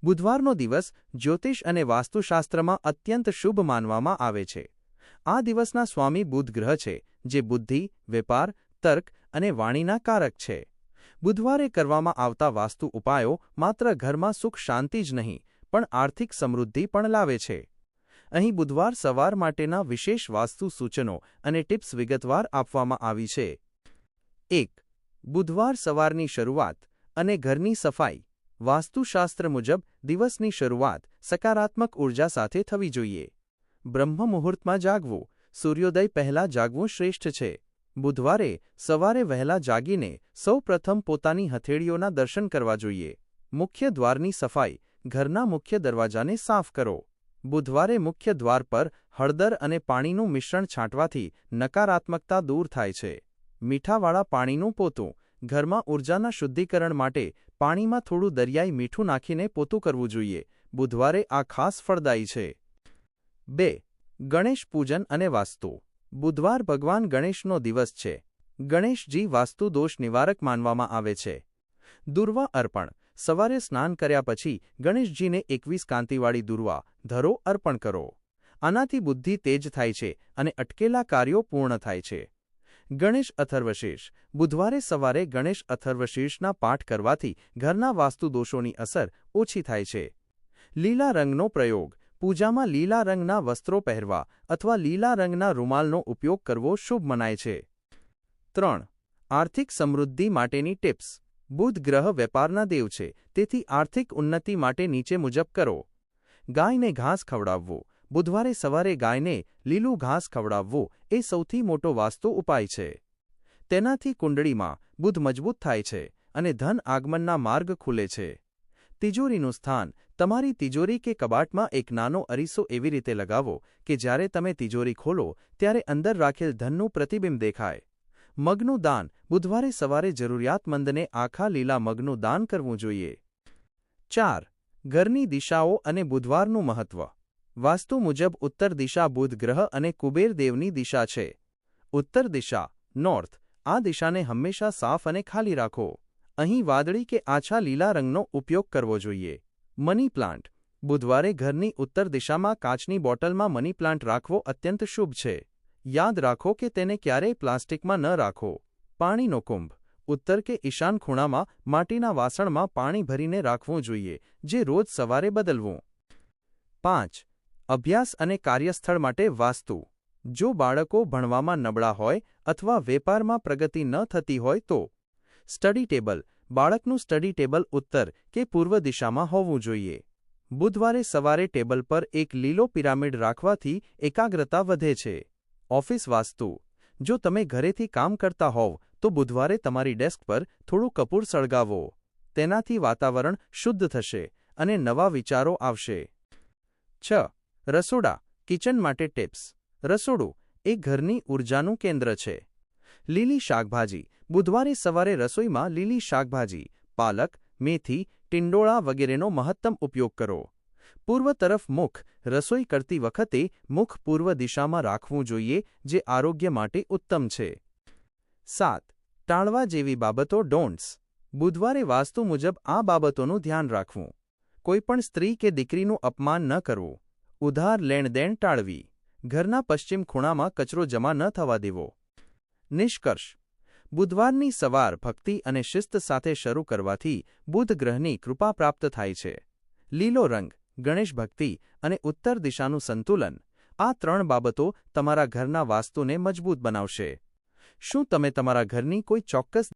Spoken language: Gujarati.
બુધવારનો દિવસ જ્યોતિષ અને વાસ્તુશાસ્ત્રમાં અત્યંત શુભ માનવામાં આવે છે. આ દિવસના સ્વામી બુધ ગ્રહ છે, જે બુદ્ધિ, વેપાર, તર્ક અને વાણીના કારક છે. બુધવારે કરવામાં આવતા વાસ્તુ ઉપાયો માત્ર ઘરમાં સુખ શાંતિ જ નહીં, પણ આર્થિક સમૃદ્ધિ પણ લાવે છે. અહીં બુધવાર સવાર માટેના વિશેષ વાસ્તુ સૂચનો અને ટિપ્સ વિગતવાર આપવામાં આવી છે. 1. બુધવાર સવારની શરૂઆત અને ઘરની સફાઈ. વાસ્તુશાસ્ત્ર મુજબ દિવસની શરૂઆત સકારાત્મક ઉર્જા સાથે થવી જોઈએ. બ્રહ્મ મુહૂર્તમાં જાગવું. સૂર્યોદય પહેલાં જાગવું શ્રેષ્ઠ છે. બુધવારે સવારે વહેલા જાગીને સૌ પ્રથમ પોતાની હથેળીઓના દર્શન કરવા જોઈએ. મુખ્ય દ્વારની સફાઈ. ઘરના મુખ્ય દરવાજાને સાફ કરો. બુધવારે મુખ્ય દ્વાર પર હળદર અને પાણીનું મિશ્રણ છાંટવાથી નકારાત્મકતા દૂર થાય છે. મીઠાવાળા પાણીનું પોતું. ઘરમાં ઊર્જાના શુદ્ધિકરણ માટે પાણીમાં થોડું દરિયાઈ મીઠું નાખીને પોતું કરવું જોઈએ. બુધવારે આ ખાસ ફળદાયી છે. 2. ગણેશ પૂજન અને વાસ્તુ. બુધવાર ભગવાન ગણેશનો દિવસ છે. ગણેશજી વાસ્તુ દોષ નિવારક માનવામાં આવે છે. દુર્વા અર્પણ. સવારે સ્નાન કર્યા પછી ગણેશજીને 21 કાંતિવાળી દુર્વા ધરો અર્પણ કરો. આનાથી બુદ્ધિ તેજ થાય છે અને અટકેલા કાર્યો પૂર્ણ થાય છે. ગણેશ અથર્વશીર્ષ. બુધવારે સવારે ગણેશ અથર્વશીર્ષના પાઠ કરવાથી ઘરના વાસ્તુ દોષોની અસર ઓછી થાય છે. લીલા રંગનો પ્રયોગ. પૂજામાં લીલા રંગના વસ્ત્રો પહેરવા અથવા લીલા રંગના રૂમાલનો ઉપયોગ કરવો શુભ મનાય છે. 3. આર્થિક સમૃદ્ધિ માટેની ટિપ્સ. બુધ ગ્રહ વેપારના દેવ છે, તેથી આર્થિક ઉન્નતિ માટે નીચે મુજબ કરો. ગાયને ઘાસ ખવડાવવું. બુધવારે સવારે ગાયને લીલું ઘાસ ખવડાવવું એ સૌથી મોટો વાસ્તુ ઉપાય છે. તેનાથી કુંડળીમાં બુધ મજબૂત થાય છે અને ધન આગમનના માર્ગ ખુલે છે. તિજોરીનું સ્થાન. તમારી તિજોરી કે કબાટમાં એક નાનો અરીસો એવી રીતે લગાવો કે જ્યારે તમે તિજોરી ખોલો ત્યારે અંદર રાખેલ ધનનું પ્રતિબિંબ દેખાય. મગનું દાન. બુધવારે સવારે જરૂરિયાતમંદને આખા લીલા મગનું દાન કરવું જોઈએ. 4. ઘરની દિશાઓ અને બુધવારનું મહત્વ. વાસ્તુ મુજબ ઉત્તર દિશા બુધ ગ્રહ અને કુબેર દેવની દિશા છે. ઉત્તર દિશા નોર્થ. આ દિશાને હંમેશા સાફ અને ખાલી રાખો. અહીં વાદળી કે આછા લીલા રંગનો ઉપયોગ કરવો જોઈએ. Money plant. બુધવારે ઘરની ઉત્તર દિશામાં કાચની બોટલમાં મની પ્લાન્ટ રાખવો અત્યંત શુભ છે. યાદ રાખો કે તેને ક્યારેય પ્લાસ્ટિકમાં ન રાખો. પાણીનો કુંભ. ઉત્તર કે ઈશાન ખૂણામાં માટીના વાસણમાં પાણી ભરીને રાખવું જોઈએ, જે રોજ સવારે બદલવું. 5. અભ્યાસ અને કાર્યસ્થળ માટે વાસ્તુ. જો બાળકો ભણવામાં નબળા હોય અથવા વેપારમાં પ્રગતિ ન થતી હોય તો સ્ટડી ટેબલ. બાળકનું સ્ટડી ટેબલ ઉત્તર કે પૂર્વ દિશામાં હોવું જોઈએ. બુધવારે સવારે ટેબલ પર એક લીલો પિરામિડ રાખવાથી એકાગ્રતા વધે છે. ઓફિસ વાસ્તુ. જો તમે ઘરેથી કામ કરતા હોવ તો બુધવારે તમારી ડેસ્ક પર થોડું કપૂર સળગાવો. તેનાથી વાતાવરણ શુદ્ધ થશે અને નવા વિચારો આવશે. 6. રસોડા કિચન માટે ટિપ્સ. રસોડું એ ઘરની ઊર્જાનું કેન્દ્ર છે. લીલી શાકભાજી. બુધવારે સવારે રસોઈમાં લીલી શાકભાજી, પાલક, મેથી, ટિંડોળા વગેરેનો મહત્તમ ઉપયોગ કરો. પૂર્વ તરફ મુખ. રસોઈ કરતી વખતે મુખ પૂર્વ દિશામાં રાખવું જોઈએ, જે આરોગ્ય માટે ઉત્તમ છે. 7. ટાળવા જેવી બાબતો ડોન્ટ્સ. બુધવારે વાસ્તુ મુજબ આ બાબતોનું ધ્યાન રાખવું. કોઈપણ સ્ત્રી કે દીકરીનું અપમાન ન કરવું. ઉધાર લેણદેણ ટાળવી. ઘરના પશ્ચિમ ખૂણામાં કચરો જમા ન થવા દેવો. નિષ્કર્ષ. બુધવારની સવાર ભક્તિ અને શિસ્ત સાથે શરૂ કરવાથી બુધ ગ્રહની કૃપા પ્રાપ્ત થાય છે. લીલો રંગ, ગણેશ ભક્તિ અને ઉત્તર દિશાનું સંતુલન, આ 3 બાબતો તમારા ઘરના વાસ્તુને મજબૂત બનાવશે. શું તમે તમારા ઘરની કોઈ ચોક્કસ